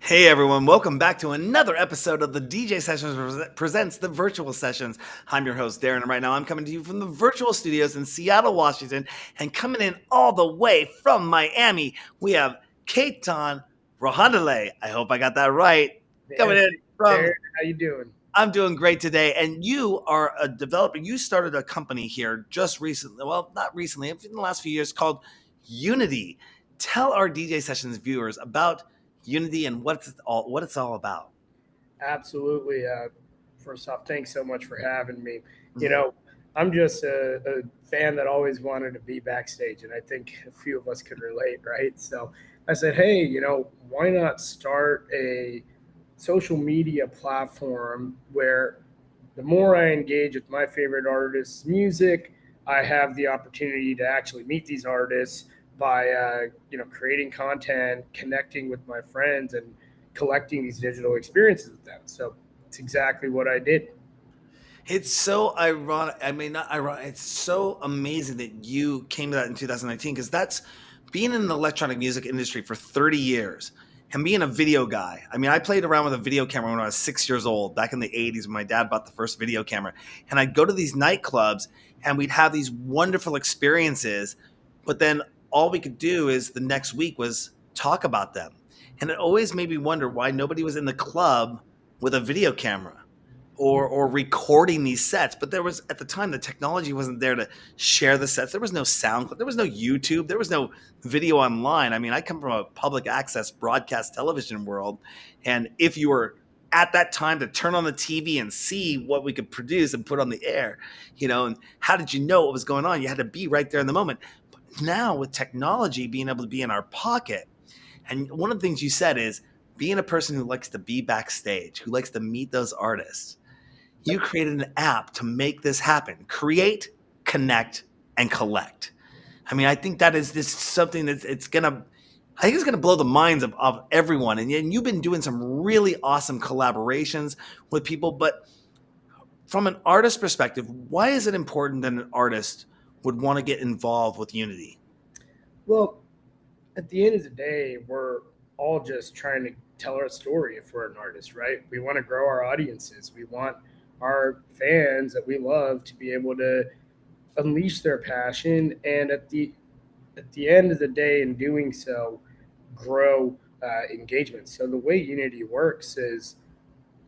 Hey everyone, welcome back to another episode of the DJ Sessions presents the Virtual Sessions. I'm your host Darren, and right now I'm coming to you from the virtual studios in Seattle, Washington, and coming in all the way from Miami, we have Ketan Rahangdale. I hope I got that right. Coming Man, in from Darren, how you doing? I'm doing great today, and you are a developer. You started a company here just recently. Well, not recently, in the last few years, called Unity. Tell our DJ Sessions viewers about Unity and what it's all about. Absolutely. First off, thanks so much for having me. You Mhm. know, I'm just a fan that always wanted to be backstage, and I think a few of us could relate, right? So I said, hey, why not start a social media platform where the more I engage with my favorite artists' music, I have the opportunity to actually meet these artists by creating content, connecting with my friends, and collecting these digital experiences with them. So it's exactly what I did. It's so ironic. I mean, not ironic. It's so amazing that you came to that in 2019 because that's being in the electronic music industry for 30 years and being a video guy. I mean, I played around with a video camera when I was 6 years old back in the 80s when my dad bought the first video camera. And I'd go to these nightclubs and we'd have these wonderful experiences. But then all we could do is the next week was talk about them. And it always made me wonder why nobody was in the club with a video camera or recording these sets. But there was at the time the technology wasn't there to share the sets. There was no sound, there was no YouTube, there was no video online. I mean, I come from a public access broadcast television world, and if you were at that time to turn on the TV and see what we could produce and put on the air, and how did you know what was going on? You had to be right there in the moment. But now with technology being able to be in our pocket, and one of the things you said is being a person who likes to be backstage, who likes to meet those artists, you created an app to make this happen. Create, connect, and collect. I mean, I think that is just something that's I think it's gonna blow the minds of everyone. And you've been doing some really awesome collaborations with people, but from an artist perspective, why is it important that an artist would want to get involved with Unity? Well, at the end of the day, we're all just trying to tell our story if we're an artist, right? We want to grow our audiences. We want our fans that we love to be able to unleash their passion and at the end of the day in doing so grow engagement. So the way Unity works is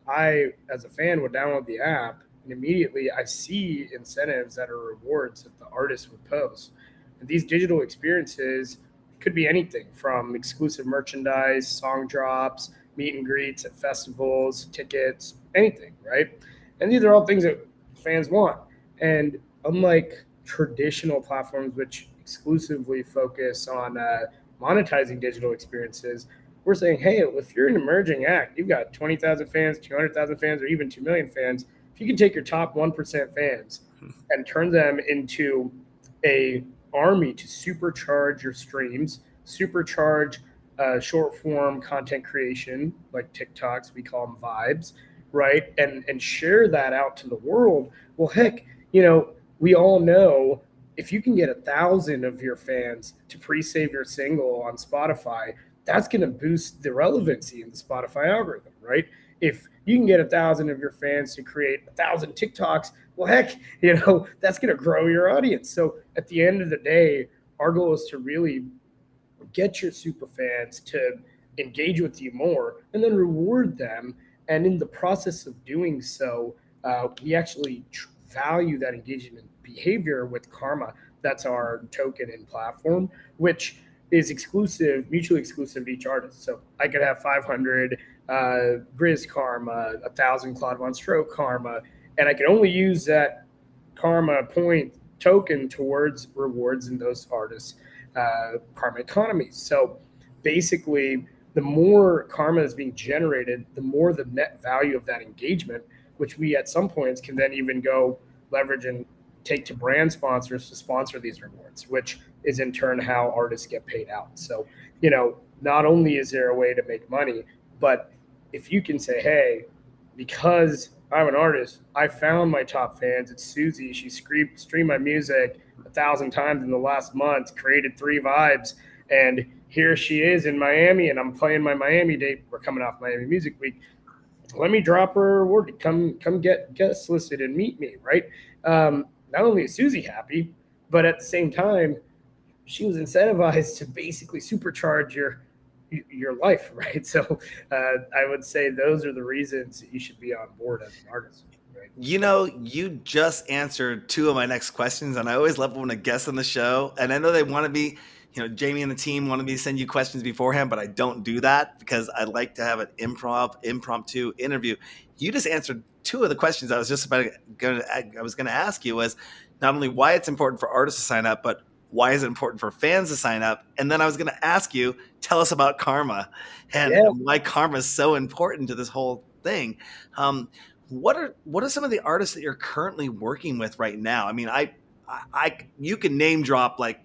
I, as a fan, would download the app and immediately I see incentives that are rewards that the artist would post. And these digital experiences could be anything from exclusive merchandise, song drops, meet and greets at festivals, tickets, anything, right? And these are all things that fans want. And unlike traditional platforms, which exclusively focus on monetizing digital experiences, we're saying, hey, if you're an emerging act, you've got 20,000 fans, 200,000 fans, or even 2 million fans. If you can take your top 1% fans and turn them into a army to supercharge your streams, supercharge short form content creation like TikToks, we call them vibes, right? And share that out to the world. Well, heck, we all know if you can get 1,000 of your fans to pre-save your single on Spotify, that's going to boost the relevancy in the Spotify algorithm, right? If you can get 1,000 of your fans to create 1,000 TikToks, well, heck, that's going to grow your audience. So at the end of the day, our goal is to really get your super fans to engage with you more and then reward them. And in the process of doing so, we actually value that engagement behavior with Karma. That's our token and platform, which is exclusive, mutually exclusive to each artist. So I could have 500 Grizz Karma, 1,000 Claude Von Stroke Karma, and I can only use that Karma point token towards rewards in those artists' karma economies. So basically, the more karma is being generated, the more the net value of that engagement, which we at some points can then even go leverage and take to brand sponsors to sponsor these rewards, which is in turn how artists get paid out. So, not only is there a way to make money, but if you can say, hey, because I'm an artist, I found my top fans. It's Susie. She streamed my music 1,000 times in the last month, created 3 vibes, and here she is in Miami, and I'm playing my Miami date. We're coming off Miami Music Week. Let me drop her a word. Come get guest listed and meet me, right? Not only is Susie happy, but at the same time, she was incentivized to basically supercharge your life, right? So I would say those are the reasons that you should be on board as an artist, right? You know, you just answered two of my next questions, and I always love when a guest on the show, and I know they want to be, Jamie and the team wanted me to send you questions beforehand, but I don't do that because I like to have an impromptu interview. You just answered two of the questions I was just about I was going to ask you was not only why it's important for artists to sign up, but why is it important for fans to sign up? And then I was going to ask you, tell us about karma and Yeah, why karma is so important to this whole thing. What are some of the artists that you're currently working with right now? I mean, I you can name drop like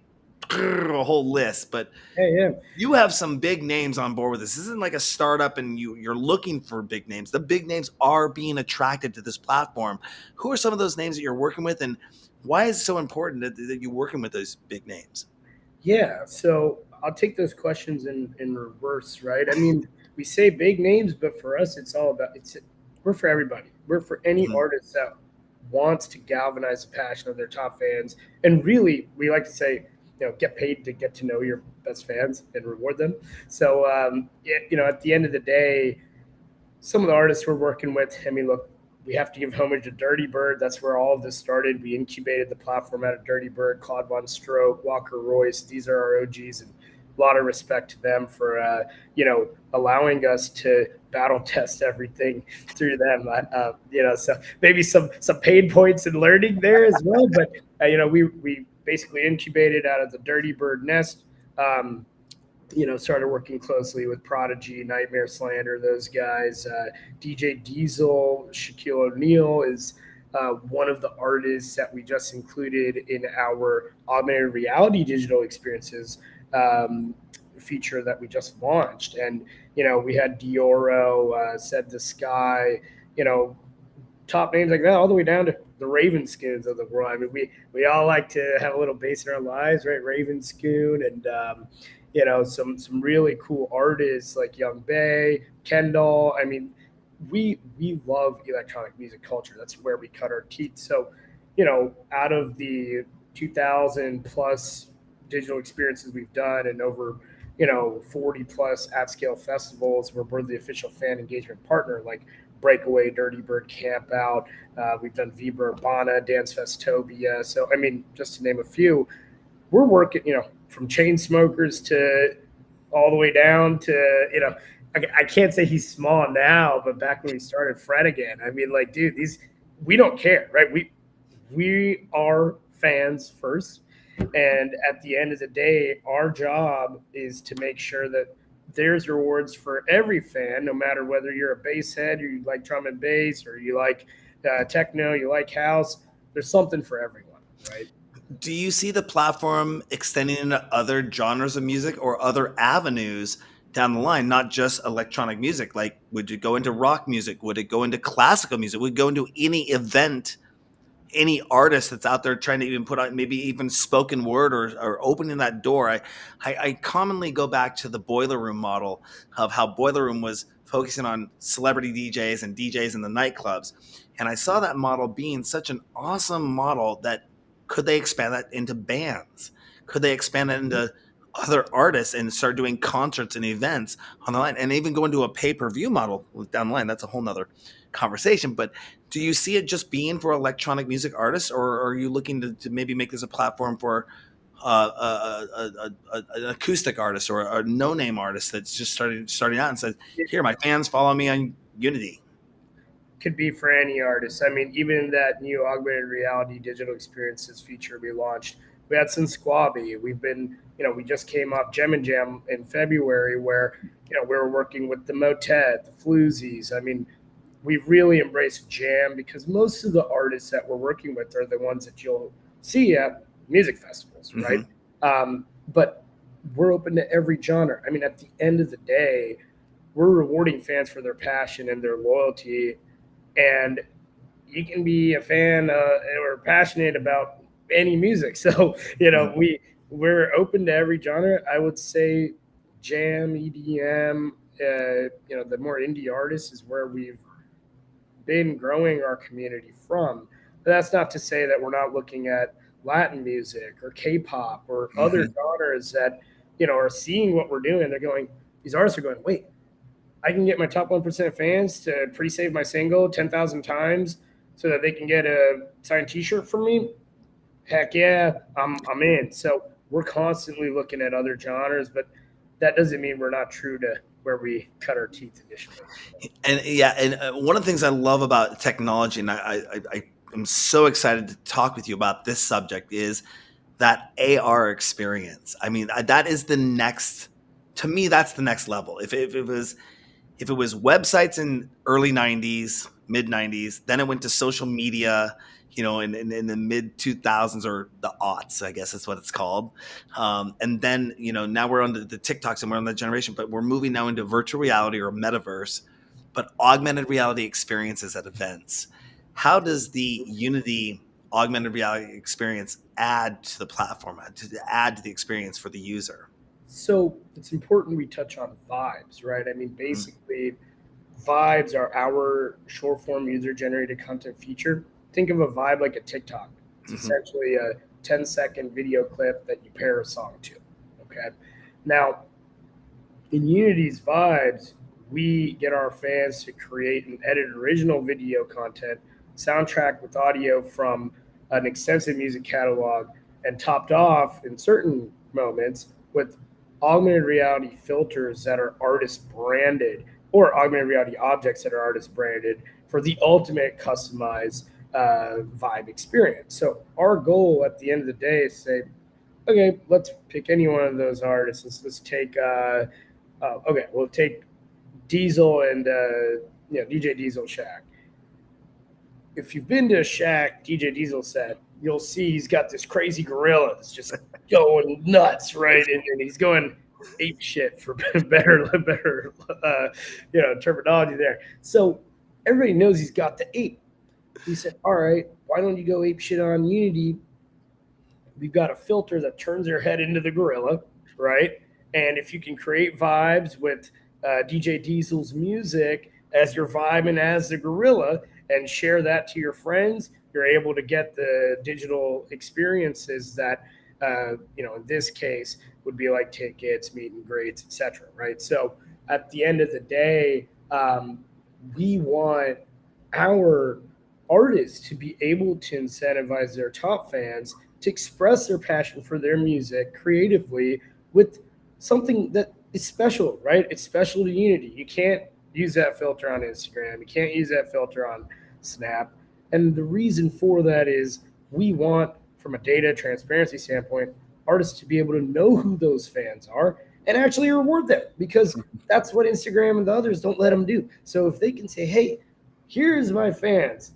a whole list, but yeah. you have some big names on board with this. This isn't like a startup and you're looking for big names. The big names are being attracted to this platform. Who are some of those names that you're working with, and why is it so important that you're working with those big names? Yeah, so I'll take those questions in reverse, right? I mean, we say big names, but for us, it's all about we're for everybody. We're for any Mhm. artist that wants to galvanize the passion of their top fans, and really, we like to say, get paid to get to know your best fans and reward them. So, yeah, at the end of the day, some of the artists we're working with, I mean, look, we have to give homage to Dirty Bird. That's where all of this started. We incubated the platform out of Dirty Bird, Claude Von Stroke, Walker Royce. These are our OGs, and a lot of respect to them for allowing us to battle test everything through them. So maybe some pain points in learning there as well. But we basically incubated out of the Dirty Bird nest. Started working closely with Prodigy, Nightmare Slander, those guys. DJ Diesel, Shaquille O'Neal is one of the artists that we just included in our augmented reality digital experiences feature that we just launched. And, we had Dioro, Said the Sky, top names like that, all the way down to the Ravenskins of the world. I mean, we all like to have a little bass in our lives, right? Ravenscoon and some really cool artists like Young Bay, Kendall. I mean, we love electronic music culture. That's where we cut our teeth. So, out of the 2,000 plus digital experiences we've done and over 40 plus at scale festivals where we're the official fan engagement partner, like Breakaway, Dirty Bird Camp Out. We've done Vibra Urbana, Dance Festopia. So, I mean, just to name a few, we're working, from chain smokers to all the way down to, I can't say he's small now, but back when we started Fred again, I mean, like, dude, we don't care, right? We are fans first. And at the end of the day, our job is to make sure that there's rewards for every fan, no matter whether you're a bass head or you like drum and bass or you like techno, you like house. There's something for everyone, right? Do you see the platform extending into other genres of music or other avenues down the line, not just electronic music? Like, would it go into rock music? Would it go into classical music? Would it go into any event, any artist that's out there trying to even put out maybe even spoken word or opening that door? I commonly go back to the Boiler Room model of how Boiler Room was focusing on celebrity DJs and DJs in the nightclubs. And I saw that model being such an awesome model that could they expand that into bands? Could they expand that into other artists and start doing concerts and events on the line and even go into a pay-per-view model down the line? That's a whole nother conversation. But do you see it just being for electronic music artists, or are you looking to maybe make this a platform for an acoustic artist or a no-name artist that's just starting out and says, here, my fans follow me on Unity? Could be for any artist. I mean, even in that new augmented reality digital experiences feature we launched, we had some Squabby. We've been, we just came off Gem and Jam in February where, we were working with the Motet, the Floozies. I mean, we've really embraced jam because most of the artists that we're working with are the ones that you'll see at music festivals, right? But we're open to every genre. I mean, at the end of the day, we're rewarding fans for their passion and their loyalty, and you can be a fan or passionate about any music. So Mhm. we're open to every genre. I would say jam, EDM, the more indie artists is where we've been growing our community from. But that's not to say that we're not looking at Latin music or K-pop or other Hmm. genres that are seeing what we're doing. They're going, these artists are going, wait, I can get my top 1% fans to pre-save my single 10,000 times so that they can get a signed T-shirt from me. Heck yeah, I'm in. So we're constantly looking at other genres, but that doesn't mean we're not true to where we cut our teeth initially. And yeah, and one of the things I love about technology, and I am so excited to talk with you about this subject, is that AR experience. I mean, that is the next. To me, that's the next level. If it was websites in early 90s, mid 90s, then it went to social media, in the mid 2000s, or the aughts, I guess that's what it's called. And then, now we're on the TikToks, and we're on that generation, but we're moving now into virtual reality or metaverse, but augmented reality experiences at events. How does the Unity augmented reality experience add to the platform, to add to the experience for the user? So it's important we touch on vibes, right? I mean, Mm-hmm. basically, vibes are our short form user generated content feature. Think of a vibe like a TikTok. It's Mm-hmm. essentially a 10-second video clip that you pair a song to. Okay. Now, in Unity's vibes, we get our fans to create and edit original video content, soundtrack with audio from an extensive music catalog, and topped off in certain moments with augmented reality filters that are artist branded or augmented reality objects that are artist branded for the ultimate customized vibe experience. So our goal at the end of the day is say, okay, let's pick any one of those artists. Let's take okay, we'll take Diesel and DJ Diesel Shack. If you've been to a Shack DJ Diesel set, you'll see he's got this crazy gorilla that's just going nuts, right? And he's going ape shit for better terminology there. So everybody knows he's got the ape. We said, all right, why don't you go ape shit on Unity? We've got a filter that turns your head into the gorilla, right? And if you can create vibes with DJ Diesel's music as your vibe and as the gorilla and share that to your friends, you're able to get the digital experiences that, in this case, would be like tickets, meet and greets, etc. Right? So at the end of the day, we want our artists to be able to incentivize their top fans to express their passion for their music creatively with something that is special, right? It's special to Unity. You can't use that filter on Instagram. You can't use that filter on Snap. And the reason for that is we want, from a data transparency standpoint, artists to be able to know who those fans are and actually reward them because that's what Instagram and the others don't let them do. So if they can say, hey, here's my fans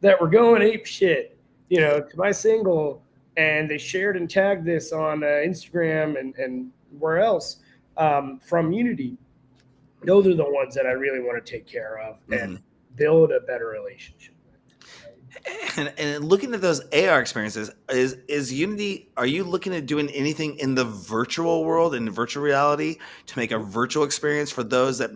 that were going ape shit, to my single, and they shared and tagged this on Instagram and where else from Unity. Those are the ones that I really want to take care of Mm-hmm. and build a better relationship with. And looking at those AR experiences, is Unity? Are you looking at doing anything in the virtual world, in virtual reality, to make a virtual experience for those that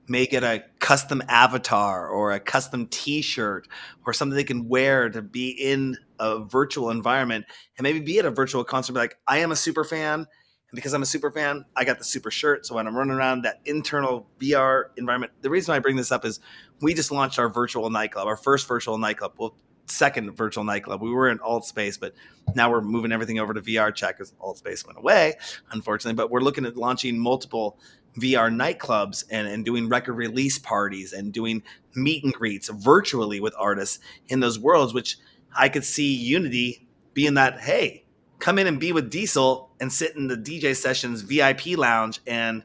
may get a custom avatar or a custom T-shirt or something they can wear to be in a virtual environment and maybe be at a virtual concert? Be like, I am a super fan, and because I'm a super fan, I got the super shirt. So when I'm running around that internal VR environment, the reason I bring this up is we just launched our virtual nightclub, our first virtual nightclub. Well, second virtual nightclub. We were in alt space, but now we're moving everything over to VR chat because alt space went away, unfortunately. But we're looking at launching multiple VR nightclubs and doing record release parties and doing meet and greets virtually with artists in those worlds, which I could see Unity being that, hey, come in and be with Diesel and sit in the DJ sessions VIP lounge, and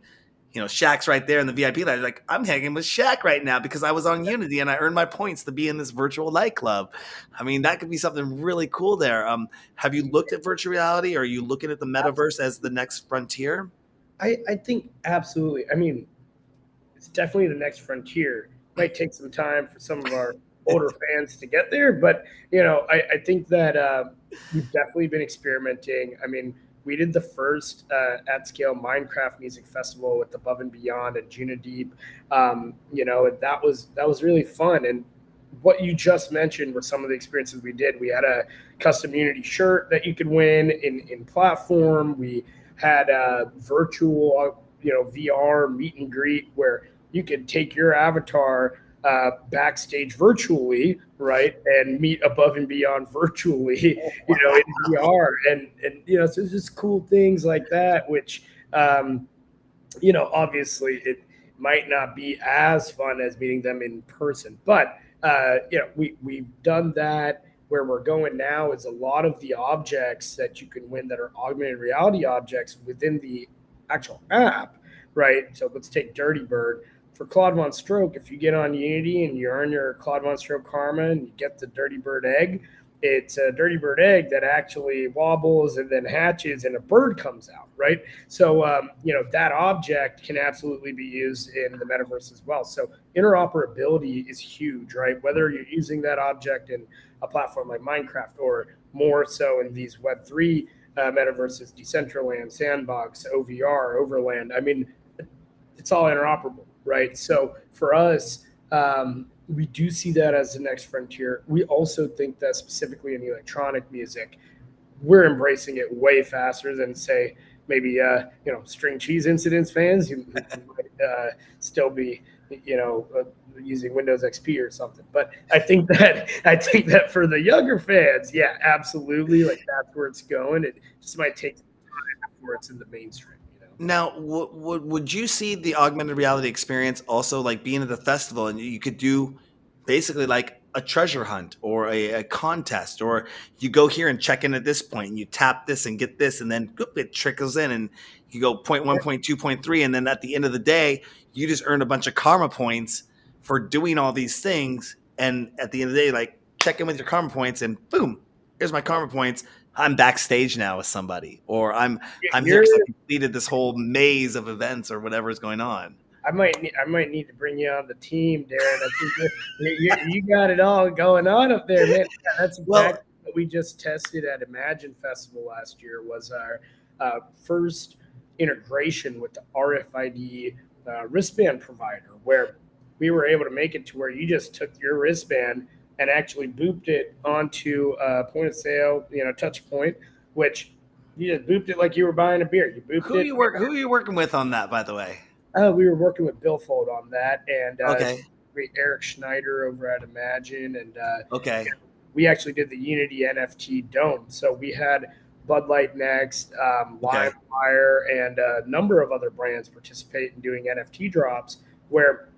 Shaq's right there in the VIP lounge. Like, I'm hanging with Shaq right now because I was on Unity and I earned my points to be in this virtual nightclub. I mean, that could be something really cool there. Have you looked at virtual reality? Or are you looking at the metaverse as the next frontier? I think absolutely. I mean, it's definitely the next frontier. Might take some time for some of our older fans to get there, but I think that we've definitely been experimenting. I mean, we did the first at scale Minecraft music festival with Above and Beyond and Juna Deep. And that was really fun. And what you just mentioned were some of the experiences we did. We had a custom Unity shirt that you could win in platform. We had a virtual, VR meet and greet where you could take your avatar backstage virtually, right, and meet Above and Beyond virtually, in VR, and so it's just cool things like that, which obviously it might not be as fun as meeting them in person, but we've done that. Where we're going now is a lot of the objects that you can win that are augmented reality objects within the actual app, right? So let's take Dirty Bird for Claude Von Stroke. If you get on Unity and you earn your Claude Von Stroke karma and you get the Dirty Bird egg, it's a Dirty Bird egg that actually wobbles and then hatches and a bird comes out, right? So, that object can absolutely be used in the metaverse as well. So interoperability is huge, right? Whether you're using that object in a platform like Minecraft or more so in these Web3 metaverses, Decentraland, Sandbox, OVR, Overland. I mean, it's all interoperable, right? So for us, we do see that as the next frontier. We also think that specifically in electronic music, we're embracing it way faster than say maybe string cheese incidents fans who might still be using Windows XP or something. But I think that for the younger fans, yeah, absolutely, like that's where it's going. It just might take some time before it's in the mainstream. Now, would you see the augmented reality experience also like being at the festival and you could do basically like a treasure hunt or a contest, or you go here and check in at this point and you tap this and get this, and then whoop, it trickles in and you go point one, point two, point three, and then at the end of the day, you just earned a bunch of karma points for doing all these things. And at the end of the day, like check in with your karma points and boom, here's my karma points. I'm backstage now with somebody, or I'm here You're because I completed this whole maze of events or whatever is going on. I might need to bring you on the team, Darren. I think you got it all going on up there, man. Yeah, that's Well, exactly what we just tested at Imagine Festival last year. Was our first integration with the RFID wristband provider, where we were able to make it to where you just took your wristband and actually booped it onto a point of sale, touch point, which you just booped it like you were buying a beer. You booped it. who are you working with on that, by the way? We were working with Billfold on that, and Okay, Eric Schneider over at Imagine, and okay, we actually did the Unity NFT Dome. So we had Bud Light Next, okay. LimeWire, and a number of other brands participate in doing NFT drops. Where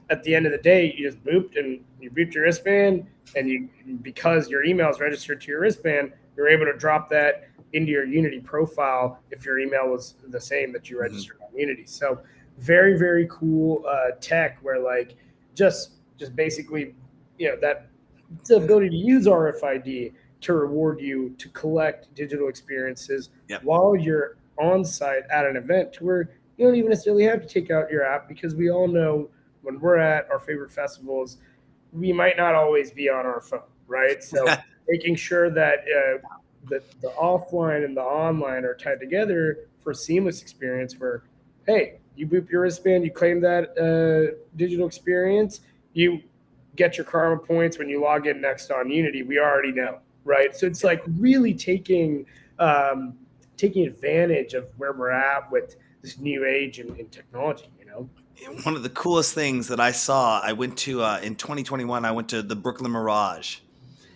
at the end of the day, you just booped and you booped your wristband, and because your email is registered to your wristband, you're able to drop that into your Unity profile if your email was the same that you Mhm. registered on Unity. So very very cool tech where like just basically that the ability to use RFID to reward you to collect digital experiences Yep. while you're on site at an event to where you don't even necessarily have to take out your app, because we all know when we're at our favorite festivals, we might not always be on our phone, right? So making sure that the offline and the online are tied together for a seamless experience where, hey, you boop your wristband, you claim that digital experience, you get your karma points when you log in next on Unity. We already know, right? So it's like really taking advantage of where we're at with this new age in technology. One of the coolest things that I saw, I went to in 2021. I went to the Brooklyn Mirage,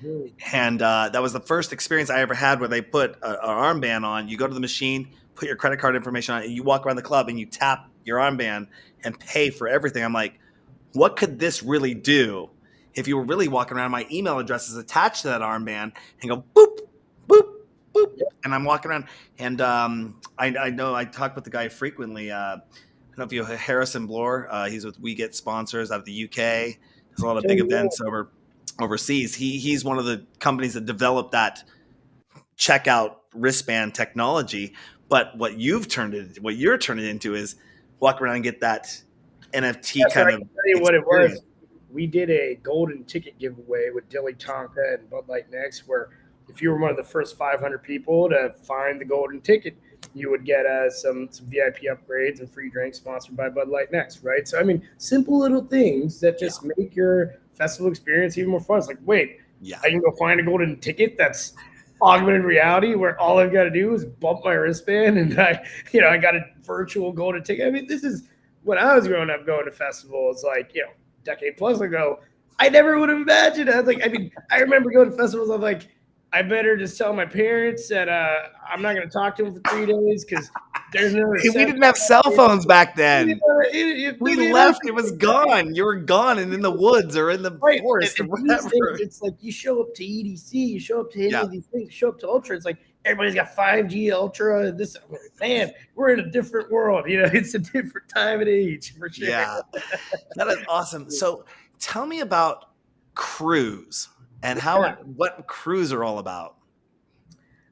Mhm. and that was the first experience I ever had where they put an armband on. You go to the machine, put your credit card information on it, and you walk around the club and you tap your armband and pay for everything. I'm like, what could this really do if you were really walking around? My email address is attached to that armband and go boop, boop, boop. Yeah, And I'm walking around. And I know I talk with the guy frequently. I don't know if you know Harrison Bloor. He's with We Get Sponsors out of the UK. There's a lot of big totally right. events overseas. He's one of the companies that developed that checkout wristband technology. But what you're turning it into is walk around and get that NFT Yeah, so kind I of can tell you what it was. experience. We did a golden ticket giveaway with Dilly Tonka and Bud Light Next, where if you were one of the first 500 people to find the golden ticket, you would get some VIP upgrades and free drinks sponsored by Bud Light next, right? So I mean, simple little things that Yeah. just make your festival experience even more fun. It's like, wait, Yeah. I can go find a golden ticket that's augmented reality where all I've got to do is bump my wristband and I got a virtual golden ticket. I mean, this is when I was growing up going to festivals like, decade plus ago. I never would have imagined. I remember going to festivals. I'm like, I better just tell my parents that I'm not going to talk to them for 3 days because there's no We reception. didn't have cell phones back then. We They left, it was gone. You were gone and in the woods or in the right. forest or And these whatever. days, it's like you show up to EDC, you show up to any Yeah. of these things, you show up to Ultra. It's like everybody's got 5G Ultra. This man, we're in a different world. It's a different time and age for sure. Yeah, that is awesome. So tell me about crews and what crews are all about.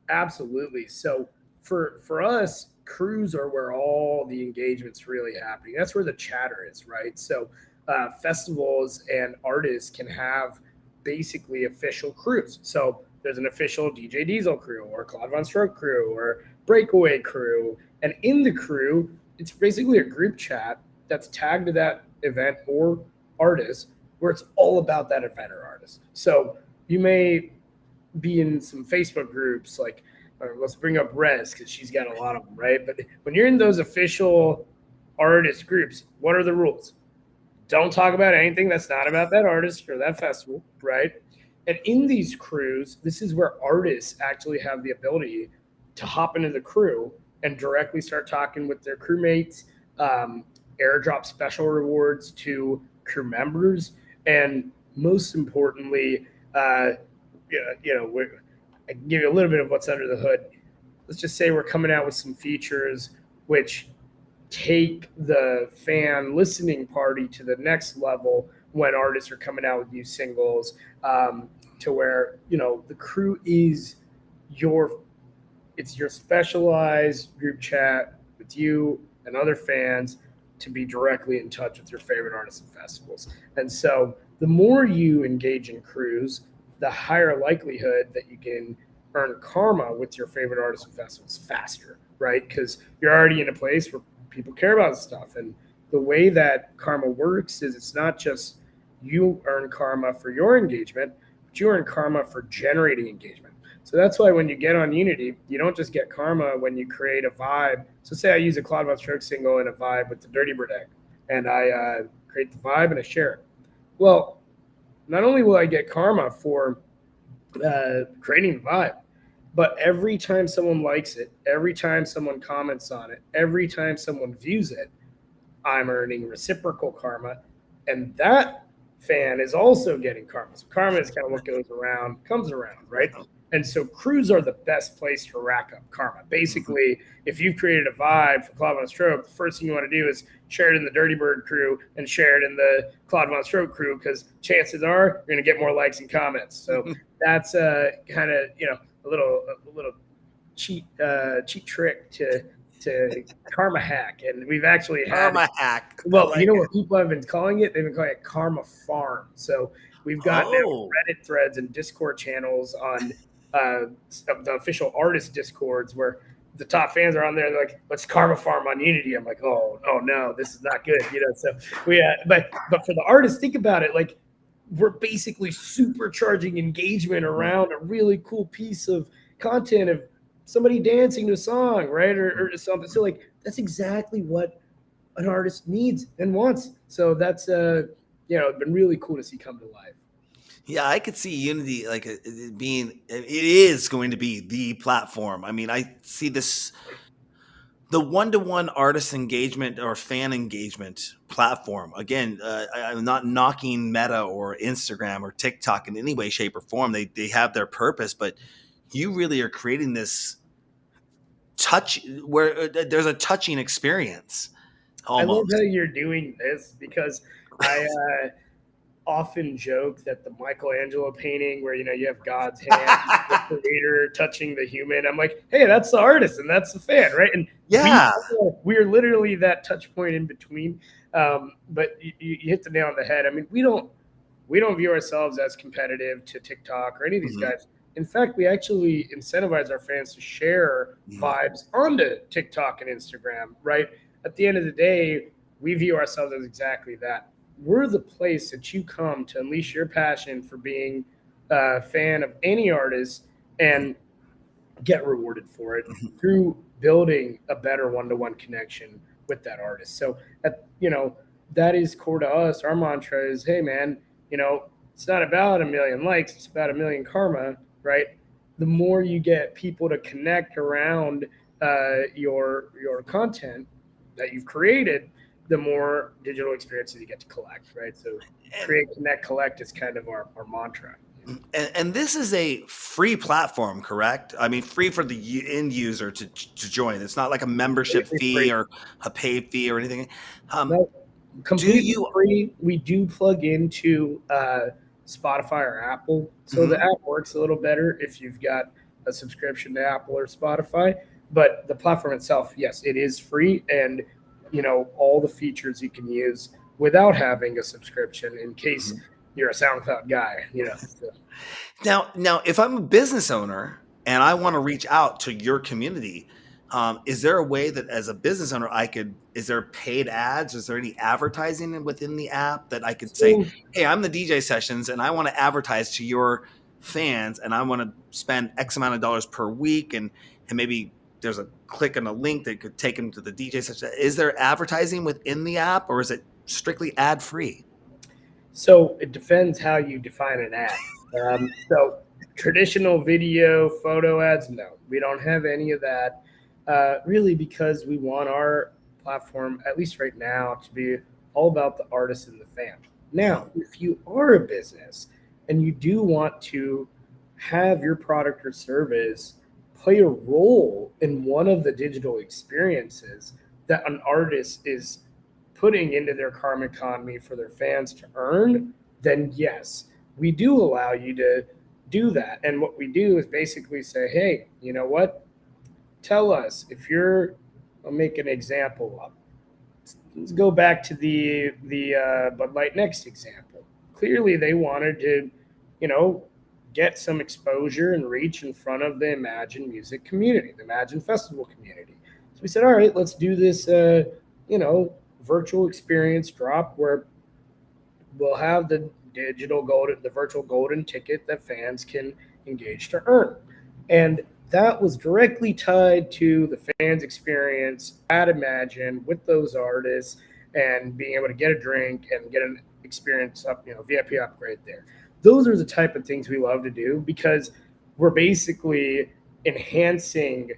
Absolutely. So for us, crews are where all the engagement's really happening. That's where the chatter is, right? So festivals and artists can have basically official crews. So there's an official DJ Diesel crew or Claude Von Stroke crew or Breakaway crew. And in the crew, it's basically a group chat that's tagged to that event or artist where it's all about that event or artist. So you may be in some Facebook groups like, let's bring up Rez because she's got a lot of them, right? But when you're in those official artist groups, what are the rules? Don't talk about anything that's not about that artist or that festival, right? And in these crews, this is where artists actually have the ability to hop into the crew and directly start talking with their crewmates, airdrop special rewards to crew members, and most importantly, I can give you a little bit of what's under the hood. Let's just say we're coming out with some features which take the fan listening party to the next level when artists are coming out with new singles, to where the crew is your specialized group chat with you and other fans to be directly in touch with your favorite artists and festivals. And so the more you engage in crews, the higher likelihood that you can earn karma with your favorite artists and festivals faster, right? Because you're already in a place where people care about stuff. And the way that karma works is it's not just you earn karma for your engagement, but you earn karma for generating engagement. So that's why when you get on Unity, you don't just get karma when you create a vibe. So say I use a Claude Von Stroke single in a vibe with the Dirty Bird egg, and I create the vibe and I share it. Well, not only will I get karma for creating the vibe, but every time someone likes it, every time someone comments on it, every time someone views it, I'm earning reciprocal karma. And that fan is also getting karma. So karma is kind of what goes around, comes around, right? And so crews are the best place to rack up karma. Basically, if you've created a vibe for Claude Von Stroke, the first thing you want to do is share it in the Dirty Bird crew and share it in the Claude Von Stroke crew, because chances are you're going to get more likes and comments. So that's kind of a little cheat trick to karma hack. And we've actually had karma hack. Well, what people have been calling it? They've been calling it karma farm. So we've got Reddit threads and Discord channels on the official artist Discords where the top fans are on there. They're like, let's karma farm on Unity. I'm like, oh no, this is not good. So we but for the artists, think about it. Like, we're basically supercharging engagement around a really cool piece of content of somebody dancing to a song, right? Or something. So like, that's exactly what an artist needs and wants. So that's been really cool to see come to life. Yeah, I could see Unity like it is going to be the platform. I mean, I see this, the one-to-one artist engagement or fan engagement platform. Again, I'm not knocking Meta or Instagram or TikTok in any way, shape, or form. They have their purpose, but you really are creating this touch where there's a touching experience. Almost. I love how you're doing this because I often joke that the Michelangelo painting where you have God's hand, the creator touching the human. I'm like, hey, that's the artist and that's the fan, right? And we're literally that touch point in between. But you hit the nail on the head. I mean, we don't view ourselves as competitive to TikTok or any of these guys. In fact, we actually incentivize our fans to share Mhm. vibes onto TikTok and Instagram, right? At the end of the day, we view ourselves as exactly that. We're the place that you come to unleash your passion for being a fan of any artist and get rewarded for it through building a better one-to-one connection with that artist. So that is core to us. Our mantra is, hey man, it's not about a million likes, it's about a million karma, right? The more you get people to connect around your content that you've created, the more digital experiences you get to collect, right? So And, create, connect, collect is kind of our mantra. and this is a free platform, correct? I mean, free for the end user to join. It's not like a membership Completely fee free. or a paid fee or anything. Um, No, do completely you? free. We do plug into Spotify or Apple, so the Mhm. app works a little better if you've got a subscription to Apple or Spotify. But the platform itself, yes, it is free, and all the features you can use without having a subscription. In case Mhm. you're a SoundCloud guy, So. Now, if I'm a business owner and I want to reach out to your community, is there a way that as a business owner I could? Is there paid ads? Is there any advertising within the app that I could say, So "Hey, I'm the DJ sessions, and I want to advertise to your fans, and I want to spend X amount of dollars per week, and maybe there's a click on a link that could take them to the DJ session." Is there advertising within the app, or is it strictly ad free? So it depends how you define an ad. So traditional video, photo ads, no, we don't have any of that. Really, because we want our platform, at least right now, to be all about the artist and the fan. Now, if you are a business and you do want to have your product or service play a role in one of the digital experiences that an artist is putting into their karma economy for their fans to earn, then yes, we do allow you to do that. And what we do is basically say, hey, you know what? Tell us if you're. I'll make an example up. Let's go back to the Bud Light Next example. Clearly, they wanted to, you know, get some exposure and reach in front of the Imagine music community, the Imagine festival community. So we said, all right, let's do this, you know, virtual experience drop where we'll have the virtual golden ticket that fans can engage to earn. And that was directly tied to the fans' experience at Imagine with those artists and being able to get a drink and get an experience up, VIP upgrade there. Those are the type of things we love to do because we're basically enhancing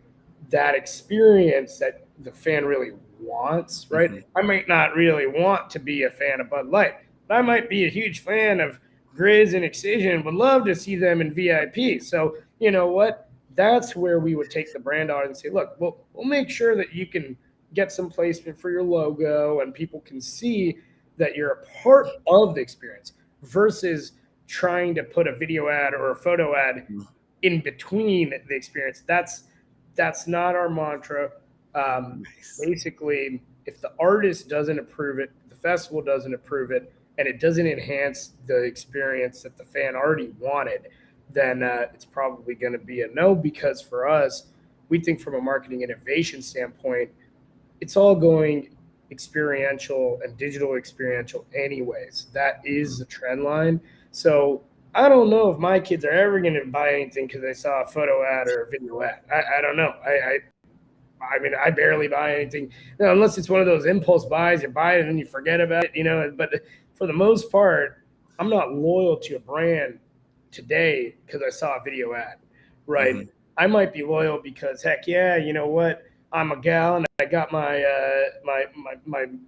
that experience that the fan really wants, right? Mhm. I might not really want to be a fan of Bud Light, but I might be a huge fan of Grizz and Excision, would love to see them in VIP. So, you know what? That's where we would take the brand on and say, look, we'll make sure that you can get some placement for your logo and people can see that you're a part of the experience versus trying to put a video ad or a photo ad Mhm. in between the experience. That's not our mantra. Nice. Basically, if the artist doesn't approve it, the festival doesn't approve it, and it doesn't enhance the experience that the fan already wanted, then it's probably going to be a no. Because for us, we think from a marketing innovation standpoint, it's all going experiential and digital experiential anyways. That is Mhm. the trend line. So I don't know if my kids are ever going to buy anything because they saw a photo ad or a video ad. I don't know. I mean, I barely buy anything unless it's one of those impulse buys. You buy it and then you forget about it. But for the most part, I'm not loyal to a brand today because I saw a video ad, right? Mhm. I might be loyal because heck yeah, you know what? I'm a gal and I got my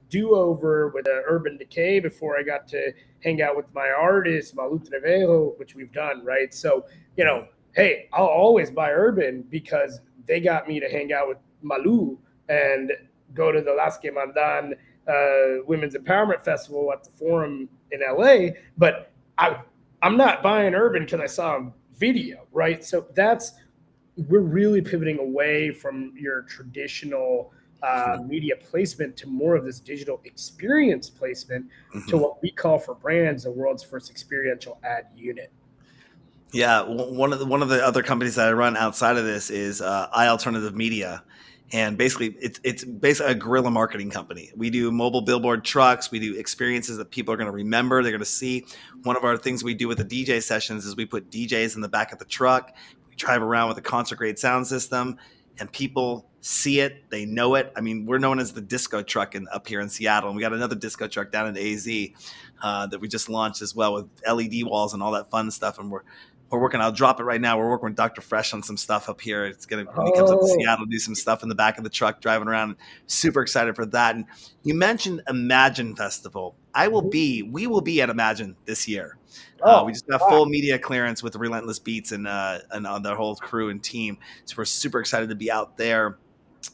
do over with Urban Decay before I got to hang out with my artist Malu Trevejo, which we've done, right? So Mhm. hey, I'll always buy Urban because they got me to hang out with Malu and go to the Las Que Mandan Women's Empowerment Festival at the Forum in LA. But I'm not buying Urban because I saw a video, right? So we're really pivoting away from your traditional media placement to more of this digital experience placement to Mhm. what we call for brands the world's first experiential ad unit. Yeah, one of the other companies that I run outside of this is I Alternative Media, and basically it's basically a guerrilla marketing company. We do mobile billboard trucks. We do experiences that people are going to remember. They're going to see. One of our things we do with the DJ sessions is we put DJs in the back of the truck. We drive around with a concert grade sound system, and people see it. They know it. I mean, we're known as the disco truck up here in Seattle, and we got another disco truck down in AZ that we just launched as well with LED walls and all that fun stuff, and we're working. I'll drop it right now. We're working with Dr. Fresh on some stuff up here. It's gonna when he comes up to Oh, Seattle, do some stuff in the back of the truck, driving around. Super excited for that. And you mentioned Imagine Festival. We will be at Imagine this year. We oh, just got wow. full media clearance with Relentless Beats and on their whole crew and team. So we're super excited to be out there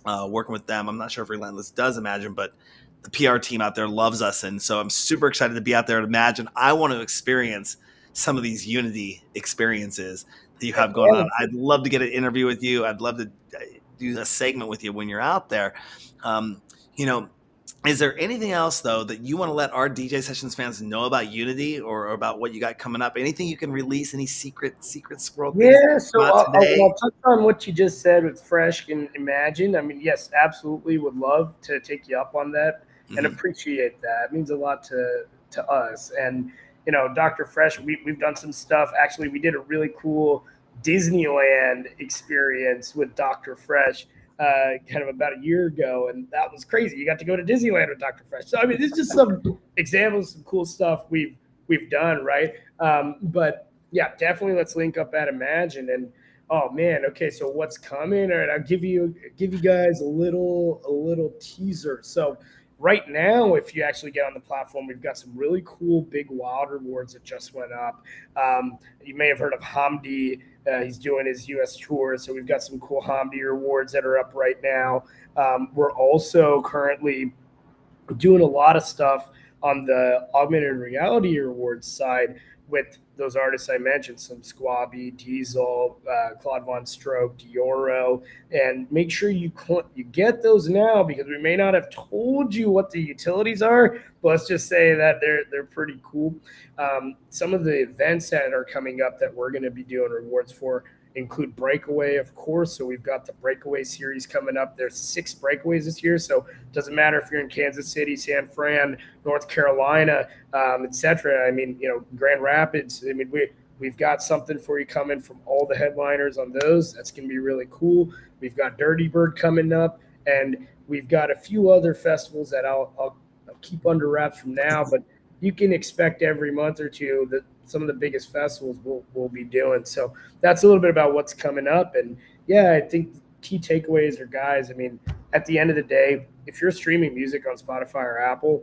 working with them. I'm not sure if Relentless does Imagine, but the PR team out there loves us, and so I'm super excited to be out there at Imagine. I want to experience some of these Unity experiences that you have going on. I'd love to get an interview with you. I'd love to do a segment with you when you're out there. Um, you know, is there anything else though that you want to let our DJ sessions fans know about Unity or about what you got coming up? Anything you can release? Any secret squirrel things that Yeah, come so out today? I'll touch on what you just said with Fresh and Imagine. I mean, yes, absolutely would love to take you up on that and Mm-hmm. appreciate that. It means a lot to us. And, Dr. Fresh, we've done some stuff. Actually, we did a really cool Disneyland experience with Dr. Fresh kind of about a year ago. And that was crazy. You got to go to Disneyland with Dr. Fresh. So, I mean, it's just some examples, some cool stuff we've done, right? But yeah, definitely let's link up at Imagine. And oh man, okay, so what's coming? All right, I'll give you guys a little teaser. So right now, if you actually get on the platform, we've got some really cool big wild rewards that just went up. You may have heard of Hamdi. He's doing his US tour, so we've got some cool Hamdi rewards that are up right now. We're also currently doing a lot of stuff on the augmented reality rewards side with those artists I mentioned, some Squabby, Diesel, Claude Von Stroke, Dioro, and make sure you get those now because we may not have told you what the utilities are, but let's just say that they're pretty cool. Some of the events that are coming up that we're going to be doing rewards for include Breakaway, of course. So we've got the Breakaway series coming up. There's 6 breakaways this year, so it doesn't matter if you're in Kansas City, San Fran, North Carolina, etc. I mean, Grand Rapids. I mean, we've got something for you coming from all the headliners on those. That's going to be really cool. We've got Dirty Bird coming up, and we've got a few other festivals that I'll keep under wraps from now, but you can expect every month or two that some of the biggest festivals we'll be doing. So that's a little bit about what's coming up. And yeah, I think key takeaways are, guys, I mean, at the end of the day, if you're streaming music on Spotify or Apple,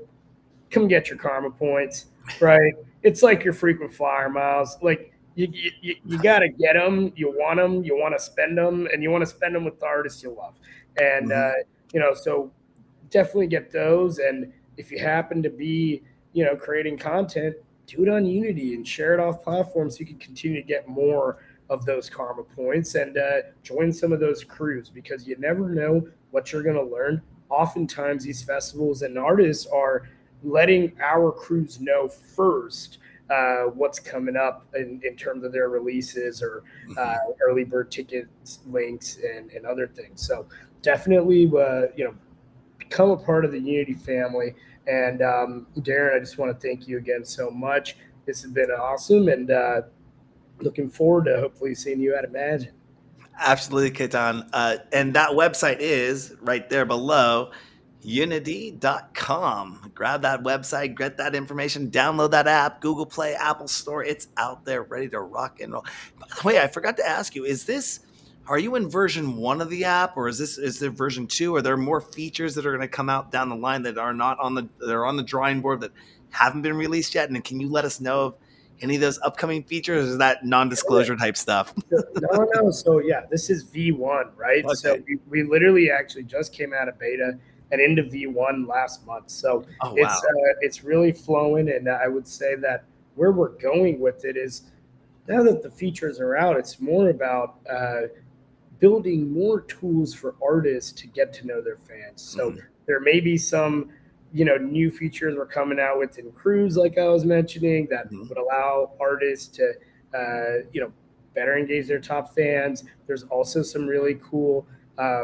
come get your karma points, right? It's like your frequent flyer miles. Like you got to get them. You want to spend them, and you want to spend them with the artists you love. And, Mm-hmm. so definitely get those. And if you happen to be, creating content, do it on Unity and share it off platforms so you can continue to get more of those karma points and join some of those crews because you never know what you're going to learn. Oftentimes, these festivals and artists are letting our crews know first what's coming up in terms of their releases or Mm-hmm. early bird tickets links and other things. So definitely, become a part of the Unity family. And Darren, I just want to thank you again so much. This has been awesome, and looking forward to hopefully seeing you at Imagine. Absolutely, Ketan. And that website is right there below, unity.com. Grab that website, get that information, download that app, Google Play, Apple Store. It's out there ready to rock and roll. By the way, I forgot to ask you, are you in version 1 of the app or is there version 2? Are there more features that are going to come out down the line that are not they're on the drawing board that haven't been released yet? And can you let us know of any of those upcoming features? Or is that non-disclosure type stuff? No. So yeah, this is V1, right? So Okay. we literally actually just came out of beta and into V1 last month. So Oh, it's wow. it's really flowing, and I would say that where we're going with it is now that the features are out, it's more about building more tools for artists to get to know their fans. So Mhm, there may be some, new features we're coming out with in Cruise, like I was mentioning, that mhm, would allow artists to better engage their top fans. There's also some really cool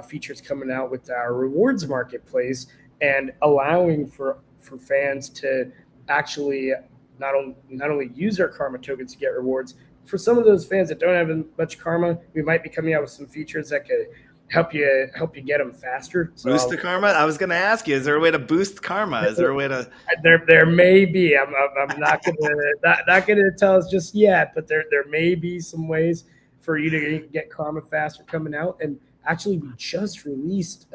features coming out with our rewards marketplace and allowing for fans to actually not only use our karma tokens to get rewards. For some of those fans that don't have much karma, we might be coming out with some features that could help you get them faster. So Boost the karma. I was going to ask you: is there a way to boost karma? Is there a way to? there may be. I'm not gonna tell us just yet, but there may be some ways for you to get karma faster coming out. And actually, we just released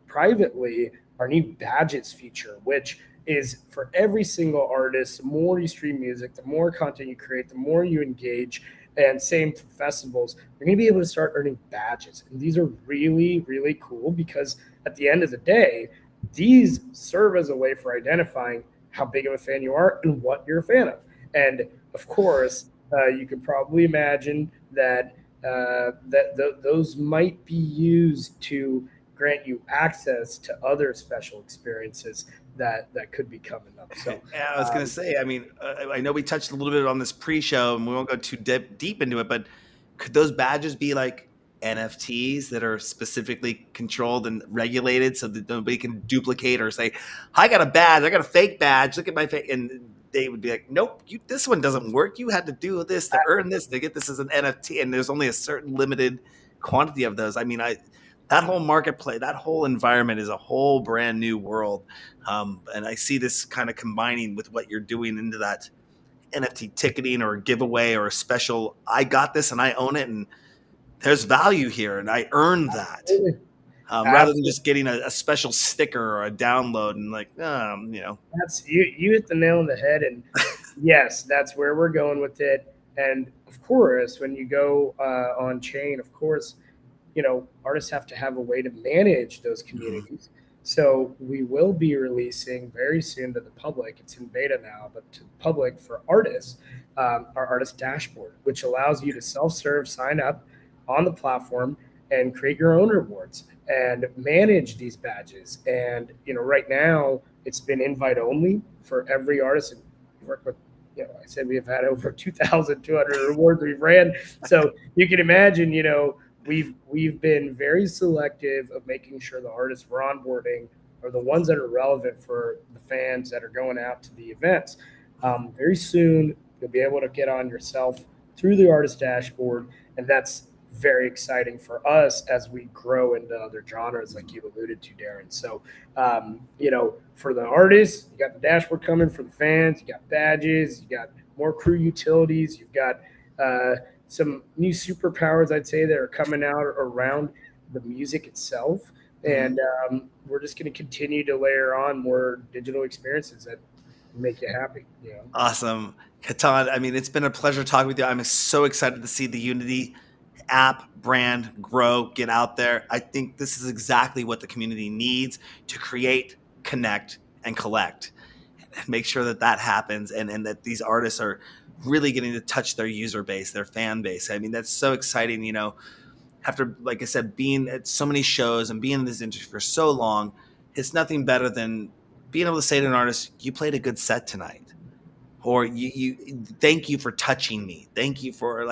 privately our new badges feature, which is for every single artist. The more you stream music, the more content you create, the more you engage. And same for festivals, you're going to be able to start earning badges. And these are really, really cool because at the end of the day, these serve as a way for identifying how big of a fan you are and what you're a fan of. And of course, you could probably imagine that those might be used to grant you access to other special experiences that could be coming up. So yeah, I was going to say, I mean, I know we touched a little bit on this pre-show and we won't go too deep into it, but could those badges be like NFTs that are specifically controlled and regulated so that nobody can duplicate or say, I got a badge, I got a fake badge, look at my fake, and they would be like, nope, this one doesn't work. You had to do this to earn this, to get this as an NFT, and there's only a certain limited quantity of those. I mean, that whole marketplace, that whole environment is a whole brand new world. And I see this kind of combining with what you're doing into that NFT ticketing or a giveaway or a special, I got this and I own it and there's value here and I earned that. Rather than just getting a special sticker or a download and like, That's you hit the nail on the head. And yes, that's where we're going with it. And of course, when you go on chain, of course, artists have to have a way to manage those communities. So we will be releasing very soon to the public. It's in beta now, but to the public for artists, our artist dashboard, which allows you to self-serve, sign up on the platform, and create your own rewards and manage these badges. And right now it's been invite only for every artist. And we work with, I said we have had over 2,200 rewards we've ran. So you can imagine, we've been very selective of making sure the artists we're onboarding are the ones that are relevant for the fans that are going out to the events. Very soon, you'll be able to get on yourself through the artist dashboard, and that's very exciting for us as we grow into other genres, like you alluded to, Darren. So, for the artists, you got the dashboard coming. For the fans, you got badges, you got more crew utilities, you've got some new superpowers, I'd say, that are coming out around the music itself. And we're just going to continue to layer on more digital experiences that make you happy. Awesome. Ketan, I mean, it's been a pleasure talking with you. I'm so excited to see the Unity app brand grow, get out there. I think this is exactly what the community needs to create, connect, and collect. And make sure that happens and that these artists are really getting to touch their user base, their fan base. I mean, that's so exciting, after, like I said, being at so many shows and being in this industry for so long, it's nothing better than being able to say to an artist, you played a good set tonight. Or you thank you for touching me. Thank you for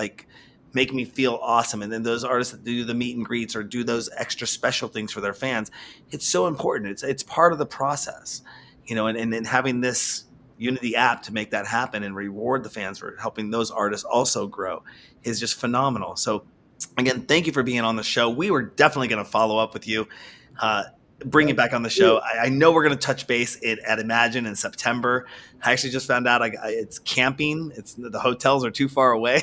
making me feel awesome. And then those artists that do the meet and greets or do those extra special things for their fans, it's so important. It's part of the process, and then having this Unity app to make that happen and reward the fans for helping those artists also grow is just phenomenal. So again, thank you for being on the show. We were definitely going to follow up with you, bring you back on the show. I know we're going to touch base at Imagine in September. I actually just found out it's camping. The hotels are too far away.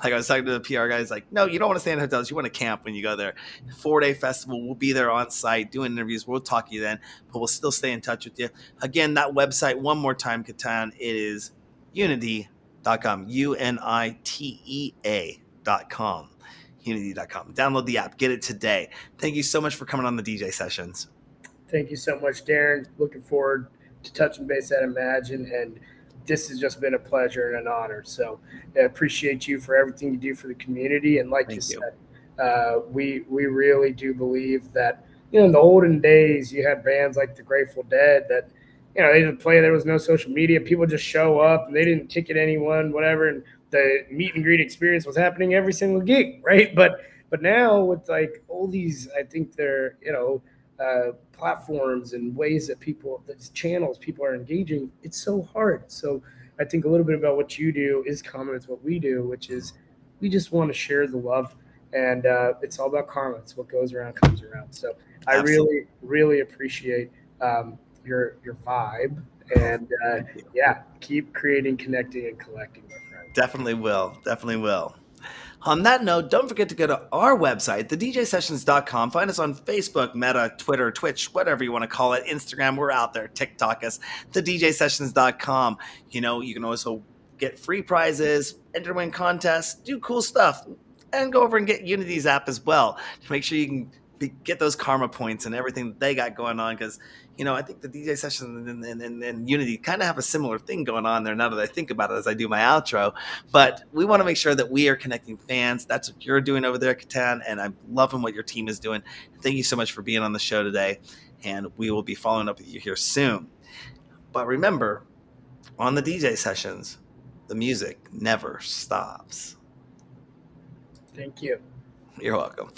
Like I was talking to the PR guys, like, no, you don't want to stay in hotels. You want to camp when you go there. 4-day festival. We'll be there on site doing interviews. We'll talk to you then, but we'll still stay in touch with you. Again, that website, one more time, Ketan, it is unity.com, UNITEA.com, unity.com. Download the app. Get it today. Thank you so much for coming on the DJ sessions. Thank you so much, Darren. Looking forward to touching base at Imagine, and this has just been a pleasure and an honor. So I appreciate you for everything you do for the community. And like you said, we really do believe that, in the olden days, you had bands like the Grateful Dead that, they didn't play. There was no social media. People just show up and they didn't ticket anyone, whatever. And the meet and greet experience was happening every single gig, right? But now with like all these, I think they're platforms and ways that people, these channels people are engaging. It's so hard. So I think a little bit about what you do is common with what we do, which is we just want to share the love, and it's all about karma. It's what goes around comes around. So I Absolutely. really appreciate your vibe, and Thank you. yeah, keep creating, connecting, and collecting, my friend. Definitely will. Definitely will. On that note, don't forget to go to our website, thedjsessions.com. Find us on Facebook, Meta, Twitter, Twitch, whatever you want to call it. Instagram, we're out there. TikTok us, thedjsessions.com. You know, you can also get free prizes, enter win contests, do cool stuff, and go over and get Unity's app as well to make sure you can get those karma points and everything that they got going on. Because, you know, I think the DJ Sessions and Unity kind of have a similar thing going on there now that I think about it as I do my outro. But we want to make sure that we are connecting fans. That's what you're doing over there, Ketan, and I'm loving what your team is doing. Thank you so much for being on the show today, and we will be following up with you here soon. But remember, on the DJ Sessions, the music never stops. Thank you. You're welcome.